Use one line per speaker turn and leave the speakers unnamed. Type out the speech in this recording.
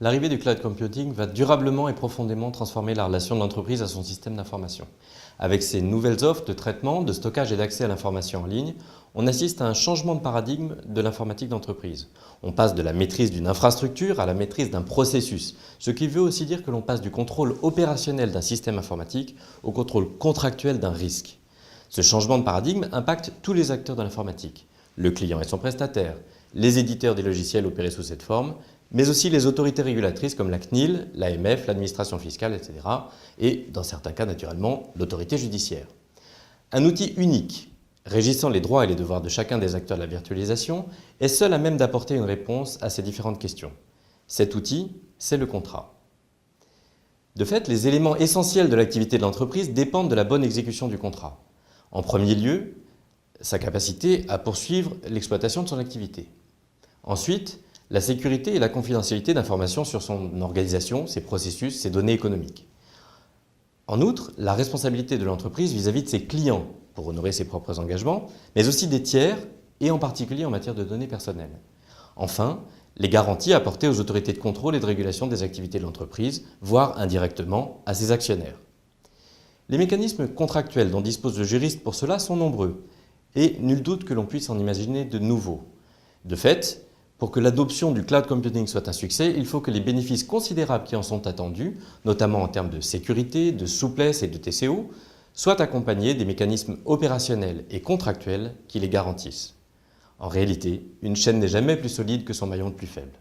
L'arrivée du cloud computing va durablement et profondément transformer la relation de l'entreprise à son système d'information. Avec ces nouvelles offres de traitement, de stockage et d'accès à l'information en ligne, on assiste à un changement de paradigme de l'informatique d'entreprise. On passe de la maîtrise d'une infrastructure à la maîtrise d'un processus, ce qui veut aussi dire que l'on passe du contrôle opérationnel d'un système informatique au contrôle contractuel d'un risque. Ce changement de paradigme impacte tous les acteurs de l'informatique, le client et son prestataire, les éditeurs des logiciels opérés sous cette forme, mais aussi les autorités régulatrices comme la CNIL, l'AMF, l'administration fiscale, etc. et, dans certains cas naturellement, l'autorité judiciaire. Un outil unique, régissant les droits et les devoirs de chacun des acteurs de la virtualisation, est seul à même d'apporter une réponse à ces différentes questions. Cet outil, c'est le contrat. De fait, les éléments essentiels de l'activité de l'entreprise dépendent de la bonne exécution du contrat. En premier lieu, sa capacité à poursuivre l'exploitation de son activité. Ensuite, la sécurité et la confidentialité d'informations sur son organisation, ses processus, ses données économiques. En outre, la responsabilité de l'entreprise vis-à-vis de ses clients pour honorer ses propres engagements, mais aussi des tiers et en particulier en matière de données personnelles. Enfin, les garanties apportées aux autorités de contrôle et de régulation des activités de l'entreprise, voire indirectement à ses actionnaires. Les mécanismes contractuels dont dispose le juriste pour cela sont nombreux et nul doute que l'on puisse en imaginer de nouveaux. De fait, pour que l'adoption du cloud computing soit un succès, il faut que les bénéfices considérables qui en sont attendus, notamment en termes de sécurité, de souplesse et de TCO, soient accompagnés des mécanismes opérationnels et contractuels qui les garantissent. En réalité, une chaîne n'est jamais plus solide que son maillon le plus faible.